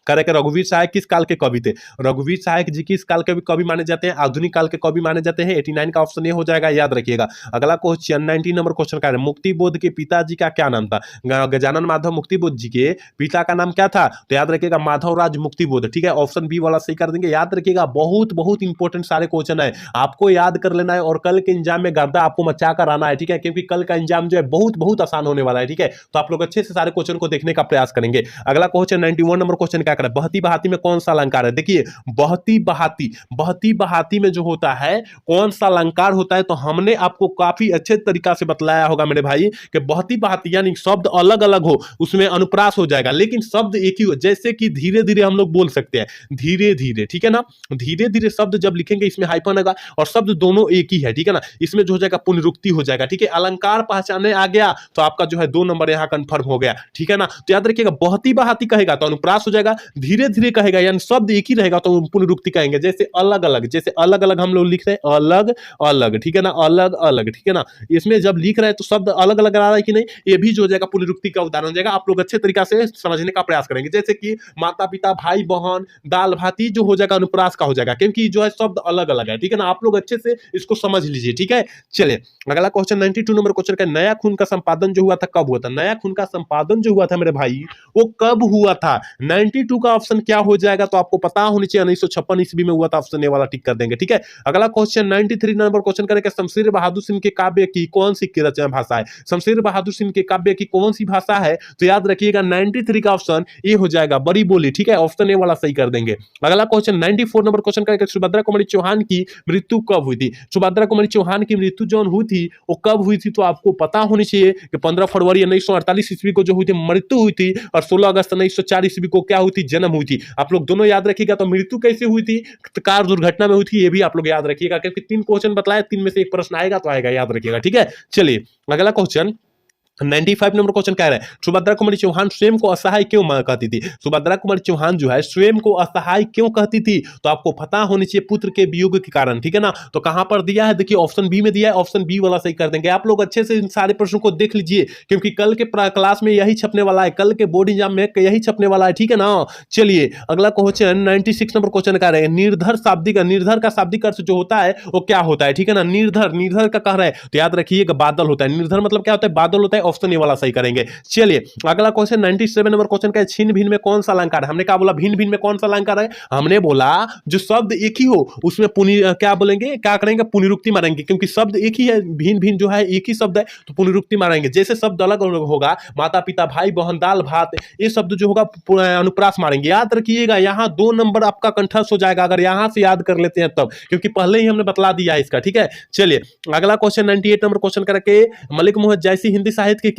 करें कि रघुवीर सहायक किस काल के कवि थे? रघुवीर सहायक जी किस काल के कवि माने जाते हैं? आधुनिक काल के कवि माने जाते हैं। 89 का ऑप्शन ए हो जाएगा, याद रखिएगा। अगला क्वेश्चन 90 नंबर क्वेश्चन का है, मुक्तिबोध के पिताजी का क्या नाम था? गजानन माधव मुक्तिबोध जी के पिता का नाम क्या था? तो याद रखिएगा माधव राज मुक्तिबोध। ठीक है, ऑप्शन बी वाला सही कर देंगे। याद रखिएगा बहुत बहुत इंपॉर्टेंट सारे क्वेश्चन है, आपको याद कर लेना है और कल के एग्जाम में गर्दा आपको मचा कर आना है। ठीक है, क्योंकि कल का एग्जाम जो है बहुत बहुत आसान होने वाला है। ठीक है, तो आप लोग अच्छे से सारे क्वेश्चन को देखने का प्रयास करेंगे। अगला क्वेश्चन 91 नंबर क्वेश्चन क्या करें? बहती बहाती कौन सा अलंकार है? देखिए बहती बहाती में जो होता है कौन सा अलंकार होता है? तो हमने आपको काफी अच्छे तरीका से बतलाया होगा मेरे भाई कि बहती बहाती यानी शब्द अलग अलग हो उसमें अनुप्रास हो जाएगा, लेकिन शब्द एक ही हो। जैसे कि धीरे धीरे हम लोग बोल सकते हैं धीरे धीरे। ठीक है ना, धीरे धीरे शब्द जब लिखेंगे इसमें हाइफन होगा और शब्द दोनों एक ही है। ठीक है ना, इसमें जो हो जाएगा पुनरुक्ति हो जाएगा। ठीक है, अलंकार पहचानने आ गया तो आपका जो है 2 नंबर यहां कंफर्म हो गया। ठीक है ना, तो याद रखिएगा बहती बहाती कहेगा तो अनुप्रास हो जाएगा, धीरे धीरे कहेगा यानी शब्द एक ही रहेगा तो पुनरुक्ति कहेंगे। जैसे अलग अलग, जैसे अलग अलग हम लोग लिख रहे हैं अलग अलग, ठीक है ना, अलग अलग, ठीक है ना। इसमें जब लिख रहे हैं तो शब्द अलग अलग आ रहा है कि नहीं, ये भी जो हो जाएगा पुनरुक्ति का उदाहरण हो जाएगा। आप लोग अच्छे तरीका से समझने का प्रयास करेंगे। जैसे कि माता पिता भाई बहन दाल भाती जो हो जाएगा अनुप्रास का हो जाएगा, क्योंकि जो है शब्द अलग अलग है, ठीक है ना। आप लोग अच्छे से इसको समझ लीजिए, ठीक है। चलिए अगला क्वेश्चन 92 नंबर क्वेश्चन का, नया खून का संपादन जो हुआ था कब हुआ था? नया खून का संपादन जो हुआ था मेरे भाई वो कब हुआ था? 92 का ऑप्शन क्या हो जाएगा, तो आपको पता होनी चाहिए 1956 ईस्वी में हुआ था। ऑप्शन ए वाला टिक कर देंगे, ठीक है। अगला क्वेश्चन 93 नंबर क्वेश्चन करेंगे, शमशेर बहादुर सिंह के काव्य की कौन सी रचना भाषा है? शमशेर बहादुर सिंह के काव्य की कौन सी भाषा है? तो याद रखिएगा 93 का ऑप्शन ए हो जाएगा, बड़ी बोली, ठीक है। ऑप्शन ए वाला सही कर देंगे। अगला क्वेश्चन 94 नंबर क्वेश्चन करेंगे, सुभद्रा कुमारी चौहान की मृत्यु कब हुई थी? सुभद्रा कुमारी चौहान की मृत्यु जो हुई थी वो कब हुई थी? तो आपको पता होनी चाहिए कि 15 फरवरी 1948 ईस्वी को जो हुई थी मृत्यु हुई थी, और 16 अगस्त 1904 ईस्वी को क्या हुई थी? जन्म हुई थी। आप लोग दोनों याद रखिएगा। तो मृत्यु कैसे हुई थी? कार दुर्घटना में हुई थी, ये भी आप लोग याद रखिएगा, क्योंकि 3 क्वेश्चन बताया, 3 में से एक प्रश्न आएगा तो आएगा, याद रखिएगा, ठीक है। चलिए अगला क्वेश्चन 95 नंबर क्वेश्चन कह रहे हैं, सुभद्रा कुमारी चौहान स्वयं को असहाय क्यों कहती थी? सुभद्रा कुमारी चौहान जो है स्वयं को असहाय क्यों कहती थी? तो आपको पता होनी चाहिए पुत्र के वियोग के कारण, ठीक है ना। तो कहां पर दिया है? देखिए ऑप्शन बी में दिया है, ऑप्शन बी वाला सही कर देंगे। आप लोग अच्छे से इन सारे प्रश्नों को देख लीजिए, क्योंकि कल के क्लास में यही छपने वाला है, कल के बोर्ड एग्जाम में यही छपने वाला है, ठीक है ना। चलिए अगला क्वेश्चन 96 नंबर क्वेश्चन कह रहे हैं, निर्धर शाब्दिक, निर्धर का शाब्दिक अर्थ जो होता है वो क्या होता है? ठीक है ना, निर्धर, निर्धर का कह रहे हैं तो याद रखिएगा बादल होता है। निर्धर मतलब क्या होता है? बादल होता है। ऑप्शन ए वाला सही करेंगे। चलिए अगला क्वेश्चन 97 नंबर क्वेश्चन का, छिन्न भिन्न में कौन सा अलंकार है? हमने क्या बोला? भिन्न भिन्न में कौन सा अलंकार है? हमने बोला जो शब्द एक ही हो उसमें क्या बोलेंगे, क्या करेंगे? पुनरुक्ति मारेंगे, क्योंकि शब्द एक ही है, भिन्न भिन्न जो है एक ही शब्द है तो पुनरुक्ति मारेंगे। जैसे शब्द अलग अलग होगा, माता पिता भाई बहन दाल भात, ये शब्द जो होगा अनुप्रास मारेंगे। याद रखिएगा यहाँ 2 नंबर आपका कंठस्थ हो जाएगा अगर यहां से याद कर लेते हैं तब, क्योंकि पहले ही हमने बतला दिया है इसका, ठीक है। चलिए अगला क्वेश्चन 98 नंबर क्वेश्चन करके, मलिक मोहम्मद जैसी हिंदी साहित्य के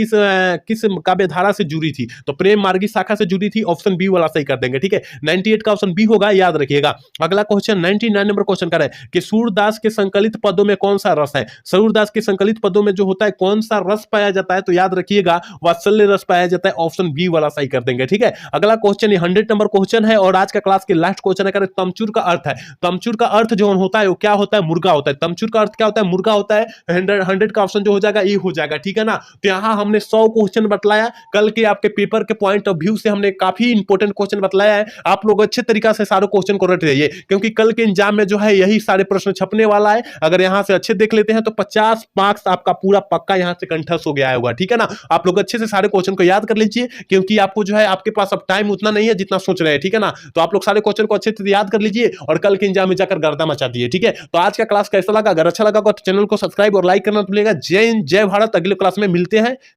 किस काव्य धारा से जुड़ी थी? तो प्रेम मार्गी शाखा से जुड़ी थी। ऑप्शन बी वाला सही कर देंगे, ठीक है। 98 का ऑप्शन बी होगा, याद रखिएगा। अगला क्वेश्चन 99 नंबर क्वेश्चन कर रहे हैं कि सूरदास के संकलित पदों में कौन सा रस है? सूरदास के संकलित पदों में जो होता है कौन सा रस पाया जाता है? तो याद रखिएगा वात्सल्य रस पाया जाता है। ऑप्शन बी वाला सही कर देंगे, ठीक है। अगला क्वेश्चन 100 नंबर क्वेश्चन है और आज का क्लास के लास्ट क्वेश्चन है, तमचूर का अर्थ है। तमचूर का अर्थ जो होता है वो क्या होता है? मुर्गा होता है। तमचूर का अर्थ क्या होता है? मुर्गा होता है। 100 का ऑप्शन जो हो जाएगा ए हो जाएगा, ठीक है ना। तो यहां हमने 100 क्वेश्चन बतलाया, कल के आपके पेपर के पॉइंट ऑफ व्यू से हमने काफी इंपॉर्टेंट क्वेश्चन बतलाया है। आप लोग अच्छे तरीका से सारे क्वेश्चन को रट रहिए, क्योंकि कल के एग्जाम में जो है यही सारे प्रश्न छपने वाला है। अगर यहां से अच्छे देख लेते हैं तो 50 मार्क्स आपका पूरा पक्का यहां से कंठस्थ हो गया होगा, ठीक है ना। आप लोग अच्छे से सारे क्वेश्चन को याद कर लीजिए, क्योंकि आपको जो है आपके पास अब टाइम उतना नहीं है जितना सोच रहे हैं, ठीक है ना। तो आप लोग सारे क्वेश्चन को अच्छे से याद कर लीजिए और कल के एग्जाम में जाकर गर्दा मचा दिए, ठीक है। तो आज का क्लास कैसा लगा? अगर अच्छा लगा तो चैनल को सब्सक्राइब और लाइक करना भूलिएगा। जय हिंद, जय भारत। अगले क्लास में मिलते हैं।